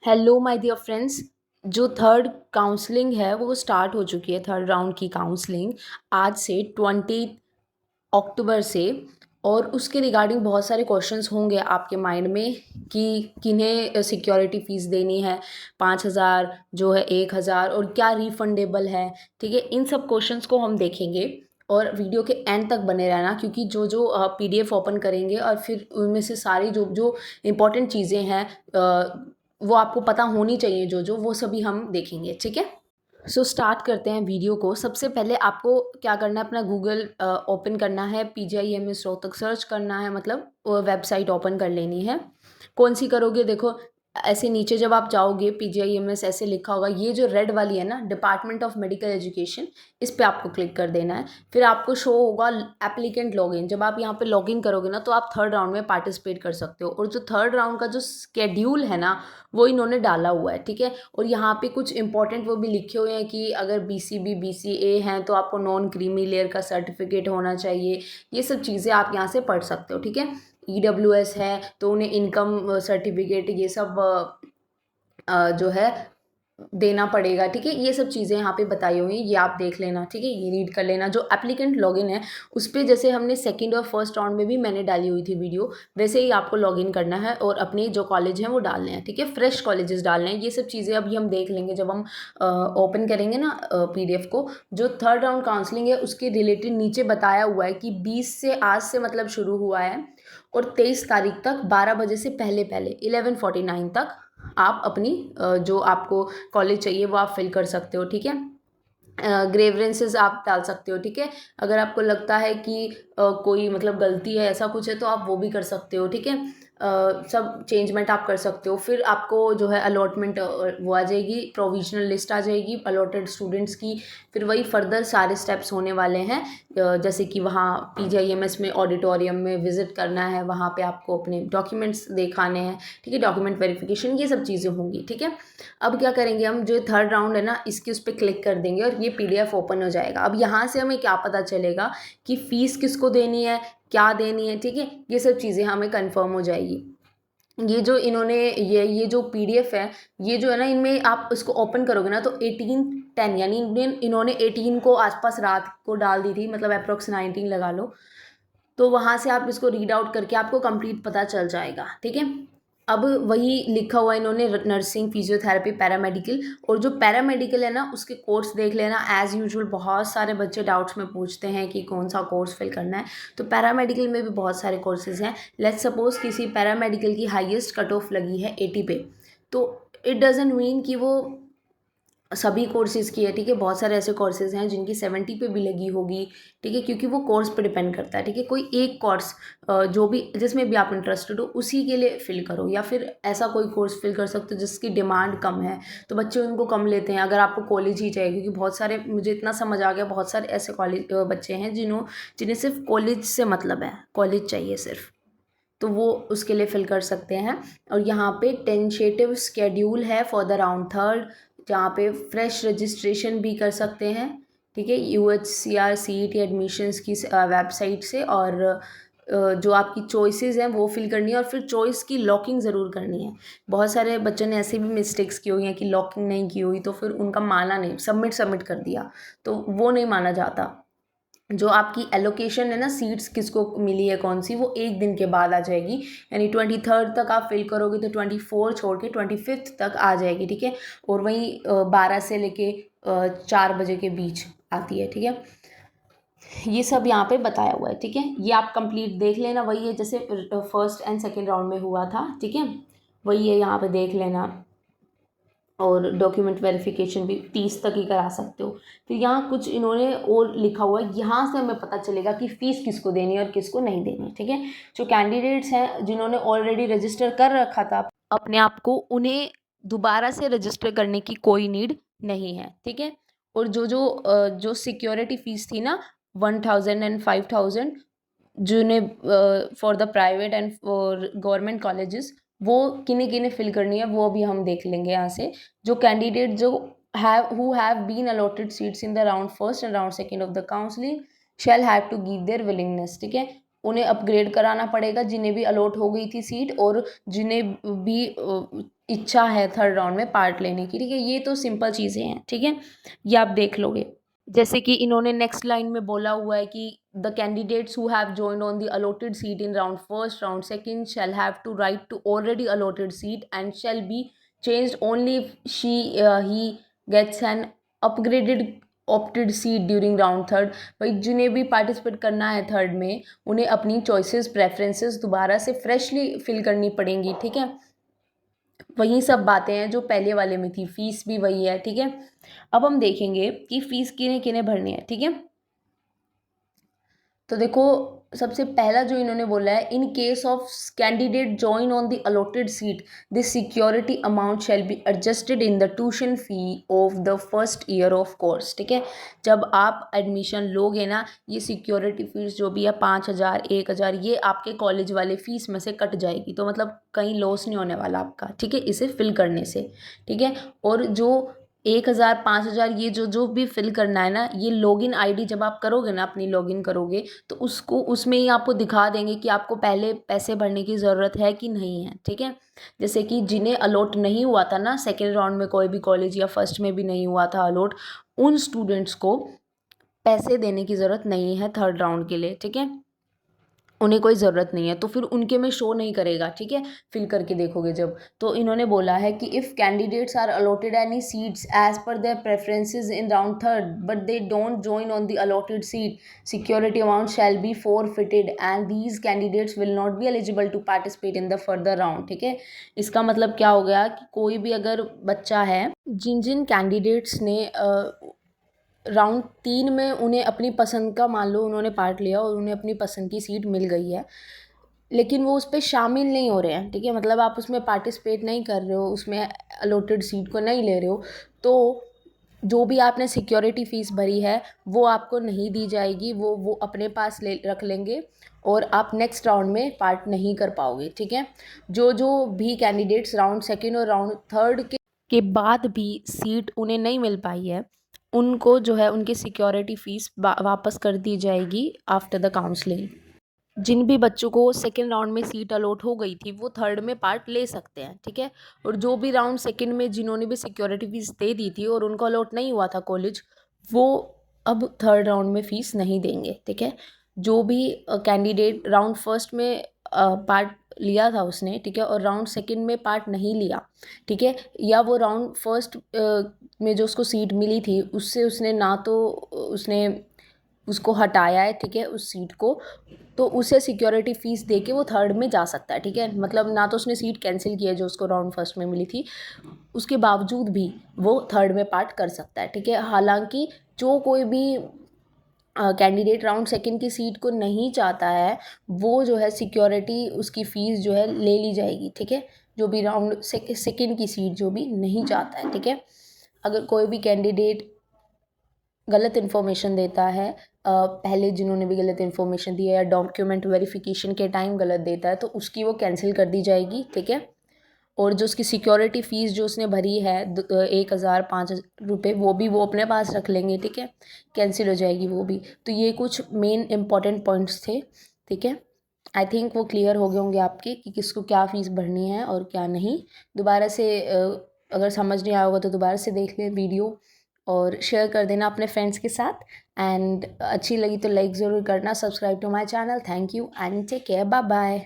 Hello my dear friends. जो third counselling है वो स्टार्ट हो चुकी है। थर्ड राउंड की काउंसलिंग आज से 20 अक्टूबर से। और उसके रिगार्डिंग बहुत सारे क्वेश्चंस होंगे आपके माइंड में कि किन्हें सिक्योरिटी फ़ीस देनी है, 5,000 जो है, 1,000, और क्या रिफंडेबल है। ठीक है, इन सब क्वेश्चंस को हम देखेंगे और वीडियो के एंड तक बने रहना, क्योंकि जो जो पीडीएफ ओपन करेंगे और फिर उनमें से सारी जो जो इम्पोर्टेंट चीज़ें हैं वो आपको पता होनी चाहिए, जो जो वो सभी हम देखेंगे। ठीक है, सो स्टार्ट करते हैं वीडियो को। सबसे पहले आपको क्या करना है, अपना गूगल ओपन करना है, PGIMS रोहतक सर्च करना है, मतलब वेबसाइट ओपन कर लेनी है। कौन सी करोगे, देखो ऐसे नीचे जब आप जाओगे PGIMS ऐसे लिखा होगा, ये जो रेड वाली है ना, डिपार्टमेंट ऑफ मेडिकल एजुकेशन, इस पे आपको क्लिक कर देना है। फिर आपको शो होगा एप्लीकेंट लॉगिन। जब आप यहाँ पे लॉगिन करोगे ना, तो आप थर्ड राउंड में पार्टिसिपेट कर सकते हो। और जो थर्ड राउंड का जो स्केड्यूल है ना, वो इन्होंने डाला हुआ है। ठीक है, और यहाँ पे कुछ इंपॉर्टेंट वो भी लिखे हुए हैं कि अगर BCB BCA हैं तो आपको नॉन क्रीमी लेयर का सर्टिफिकेट होना चाहिए। ये सब चीज़ें आप यहाँ से पढ़ सकते हो। ठीक है, EWS है तो उन्हें इनकम सर्टिफिकेट, ये सब जो है देना पड़ेगा। ठीक है, ये सब चीज़ें यहाँ पे बताई हुई हैं, ये आप देख लेना। ठीक है, ये रीड कर लेना। जो एप्लीकेंट लॉगिन है उस पर जैसे हमने सेकंड और फर्स्ट राउंड में भी मैंने डाली हुई थी वीडियो, वैसे ही आपको लॉगिन करना है और अपने जो कॉलेज हैं वो डालने हैं। ठीक है, फ्रेश कॉलेजेस डालने हैं। ये सब चीज़ें अभी हम देख लेंगे जब हम ओपन करेंगे ना PDF को। जो थर्ड राउंड काउंसलिंग है उसके रिलेटेड नीचे बताया हुआ है कि 20 से आज से मतलब शुरू हुआ है, और 23 तारीख तक 12 बजे से पहले पहले 11:49 तक आप अपनी जो आपको कॉलेज चाहिए वो आप फिल कर सकते हो। ठीक है, ग्रेवरेंसेस आप डाल सकते हो। ठीक है, अगर आपको लगता है कि कोई मतलब गलती है, ऐसा कुछ है, तो आप वो भी कर सकते हो। ठीक है, सब चेंजमेंट आप कर सकते हो। फिर आपको जो है अलॉटमेंट वो आ जाएगी, प्रोविजनल लिस्ट आ जाएगी अलॉटेड स्टूडेंट्स की। फिर वही फर्दर सारे स्टेप्स होने वाले हैं, जैसे कि वहाँ PGIMS में ऑडिटोरियम में विजिट करना है, वहाँ पे आपको अपने डॉक्यूमेंट्स दिखाने हैं। ठीक है, डॉक्यूमेंट वेरिफिकेशन, ये सब चीज़ें होंगी। ठीक है, अब क्या करेंगे हम, जो थर्ड राउंड है ना, इसके उस पर क्लिक कर देंगे और ये PDF ओपन हो जाएगा। अब यहाँ से हमें क्या पता चलेगा कि फ़ीस किसको देनी है, क्या देनी है। ठीक है, ये सब चीज़ें हमें कंफर्म हो जाएगी। ये जो इन्होंने ये जो PDF है, ये जो है ना, इनमें आप इसको ओपन करोगे ना तो 18/10 यानी इन्होंने 18 को आसपास रात को डाल दी थी, मतलब अप्रोक्स 19 लगा लो। तो वहाँ से आप इसको रीड आउट करके आपको कंप्लीट पता चल जाएगा। ठीक है, अब वही लिखा हुआ है इन्होंने, नर्सिंग, फिजियोथेरेपी, पैरामेडिकल। और जो पैरामेडिकल है ना, उसके कोर्स देख लेना। एज़ यूजुअल बहुत सारे बच्चे डाउट्स में पूछते हैं कि कौन सा कोर्स फिल करना है, तो पैरामेडिकल में भी बहुत सारे कोर्सेज हैं। लेट्स सपोज किसी पैरामेडिकल की हाईएस्ट कट ऑफ लगी है 80 पे, तो इट डजेंट मीन कि वो सभी कोर्सेज़ की है। ठीक है, बहुत सारे ऐसे कोर्सेज़ हैं जिनकी 70 पे भी लगी होगी। ठीक है, क्योंकि वो कोर्स पे डिपेंड करता है। ठीक है, कोई एक कोर्स जो भी जिसमें भी आप इंटरेस्टेड हो उसी के लिए फिल करो, या फिर ऐसा कोई कोर्स फिल कर सकते हो जिसकी डिमांड कम है, तो बच्चे उनको कम लेते हैं। अगर आपको कॉलेज ही चाहिए, क्योंकि बहुत सारे, मुझे इतना समझ आ गया, बहुत सारे ऐसे कॉलेज बच्चे हैं जिन्हें सिर्फ कॉलेज से मतलब है, कॉलेज चाहिए सिर्फ, तो वो उसके लिए फिल कर सकते हैं। और यहाँ पे टेंटेटिव स्केड्यूल है फॉर द राउंड थर्ड, जहाँ पे फ्रेश रजिस्ट्रेशन भी कर सकते हैं। ठीक है, UHCR CET एडमिशन्स की वेबसाइट से, और जो आपकी चॉइसेस हैं वो फिल करनी है, और फिर चॉइस की लॉकिंग ज़रूर करनी है। बहुत सारे बच्चों ने ऐसे भी मिस्टेक्स की हुई हैं कि लॉकिंग नहीं की हुई, तो फिर उनका माना नहीं, सबमिट कर दिया, तो वो नहीं माना जाता। जो आपकी एलोकेशन है ना, सीट्स किसको मिली है कौन सी, वो एक दिन के बाद आ जाएगी। यानी 23 तक आप फिल करोगे तो 24 छोड़ के 25 तक आ जाएगी। ठीक है, और वही 12 से लेके 4 बजे के बीच आती है। ठीक है, ये सब यहाँ पे बताया हुआ है। ठीक है, ये आप कंप्लीट देख लेना, वही है जैसे फर्स्ट एंड सेकेंड राउंड में हुआ था। ठीक है, वही है, यहाँ पे देख लेना। और डॉक्यूमेंट वेरिफिकेशन भी 30 तक ही करा सकते हो। फिर यहाँ कुछ इन्होंने और लिखा हुआ है, यहाँ से हमें पता चलेगा कि फ़ीस किसको देनी है और किसको नहीं देनी है। ठीक है, जो कैंडिडेट्स हैं जिन्होंने ऑलरेडी रजिस्टर कर रखा था अपने आप को, उन्हें दोबारा से रजिस्टर करने की कोई नीड नहीं है। ठीक है, और जो सिक्योरिटी फ़ीस थी ना, 1,000 एंड 5,000, जिन्हें for the private and for government colleges, वो किन्हें किन्हें फिल करनी है वो अभी हम देख लेंगे यहाँ से। जो कैंडिडेट जो have been allotted seats in the round first and round second of the counselling shall have to give their willingness. ठीक है, उन्हें अपग्रेड कराना पड़ेगा जिन्हें भी अलॉट हो गई थी सीट, और जिन्हें भी इच्छा है थर्ड राउंड में पार्ट लेने की, ठीक है। ये तो सिंपल चीज़ें हैं, ठीक है, ये आप देख लोगे। जैसे कि इन्होंने नेक्स्ट लाइन में बोला हुआ है कि the candidates who have joined on the allotted seat in round first, round second shall have to right to already allotted seat and shall be changed only if he gets an upgraded opted seat during round third. भाई जिन्हें भी participate करना है third में, उन्हें अपनी choices preferences दोबारा से फ्रेशली फिल करनी पड़ेंगी, ठीक है। वही सब बातें हैं जो पहले वाले में थी, फीस भी वही है, ठीक है। अब हम देखेंगे कि फीस किन्हें किन्हें भरनी है, ठीक है। तो देखो, सबसे पहला जो इन्होंने बोला है, in case of candidate join on the allotted seat this security amount shall be adjusted in the tuition fee of the first year of course, ठीक है। जब आप एडमिशन लोगे ना, ये सिक्योरिटी फीस जो भी है 5,000 1,000 ये आपके कॉलेज वाले फीस में से कट जाएगी, तो मतलब कहीं लॉस नहीं होने वाला आपका, ठीक है, इसे फिल करने से, ठीक है। और जो 1,000 5,000 ये जो जो भी फिल करना है ना, ये लॉगिन आईडी जब आप करोगे ना, अपनी लॉगिन करोगे तो उसको उसमें ही आपको दिखा देंगे कि आपको पहले पैसे भरने की ज़रूरत है कि नहीं है, ठीक है। जैसे कि जिन्हें अलॉट नहीं हुआ था ना सेकेंड राउंड में कोई भी कॉलेज, या फर्स्ट में भी नहीं हुआ था अलॉट, उन स्टूडेंट्स को पैसे देने की ज़रूरत नहीं है थर्ड राउंड के लिए, ठीक है। उन्हें कोई ज़रूरत नहीं है, तो फिर उनके में शो नहीं करेगा, ठीक है, फिल करके देखोगे जब। तो इन्होंने बोला है कि if candidates are allotted any seats as per their preferences in round third but they don't join on the allotted seat, security amount shall be forfeited and these candidates will not be eligible to participate in the further round, ठीक है। इसका मतलब क्या हो गया कि कोई भी अगर बच्चा है, जिन जिन कैंडिडेट्स ने राउंड 3 में उन्हें अपनी पसंद का, मान लो उन्होंने पार्ट लिया और उन्हें अपनी पसंद की सीट मिल गई है, लेकिन वो उस पर शामिल नहीं हो रहे हैं, ठीक है, मतलब आप उसमें पार्टिसिपेट नहीं कर रहे हो, उसमें अलॉटेड सीट को नहीं ले रहे हो, तो जो भी आपने सिक्योरिटी फ़ीस भरी है वो आपको नहीं दी जाएगी, वो अपने पास ले रख लेंगे और आप नेक्स्ट राउंड में पार्ट नहीं कर पाओगे, ठीक है। जो जो भी कैंडिडेट्स राउंड सेकेंड और राउंड थर्ड के बाद भी सीट उन्हें नहीं मिल पाई है, उनको जो है उनकी सिक्योरिटी फ़ीस वापस कर दी जाएगी आफ्टर द काउंसलिंग। जिन भी बच्चों को सेकेंड राउंड में सीट अलॉट हो गई थी वो थर्ड में पार्ट ले सकते हैं, ठीक है। और जो भी राउंड सेकेंड में जिन्होंने भी सिक्योरिटी फ़ीस दे दी थी और उनको अलॉट नहीं हुआ था कॉलेज, वो अब थर्ड राउंड में फ़ीस नहीं देंगे, ठीक है। जो भी कैंडिडेट राउंड फर्स्ट में पार्ट लिया था उसने, ठीक है, और राउंड सेकेंड में पार्ट नहीं लिया, ठीक है, या वो राउंड फर्स्ट में जो उसको सीट मिली थी उससे उसने ना तो उसने उसको हटाया है, ठीक है, उस सीट को, तो उसे सिक्योरिटी फ़ीस दे के वो थर्ड में जा सकता है, ठीक है। मतलब ना तो उसने सीट कैंसिल की है जो उसको राउंड फर्स्ट में मिली थी, उसके बावजूद भी वो थर्ड में पार्ट कर सकता है, ठीक है। हालांकि जो कोई भी कैंडिडेट राउंड सेकंड की सीट को नहीं चाहता है, वो जो है सिक्योरिटी उसकी फ़ीस जो है ले ली जाएगी, ठीक है। जो भी राउंड सेकंड की सीट जो भी नहीं चाहता है, ठीक है। अगर कोई भी कैंडिडेट गलत इन्फॉर्मेशन देता है, पहले जिन्होंने भी गलत इन्फॉर्मेशन दी है या डॉक्यूमेंट वेरिफिकेशन के टाइम गलत देता है, तो उसकी वो कैंसिल कर दी जाएगी, ठीक है। और जो उसकी सिक्योरिटी फ़ीस जो उसने भरी है 1,000 5,000 रुपये, वो भी वो अपने पास रख लेंगे, ठीक है, कैंसिल हो जाएगी वो भी। तो ये कुछ मेन इंपॉर्टेंट पॉइंट्स थे, ठीक है। आई थिंक वो क्लियर हो गए होंगे आपके कि किसको क्या फ़ीस भरनी है और क्या नहीं। दोबारा से अगर समझ नहीं आया होगा तो दोबारा से देख लें वीडियो और शेयर कर देना अपने फ्रेंड्स के साथ। एंड अच्छी लगी तो लाइक ज़रूर करना, subscribe to my channel. Thank you and take care, bye bye.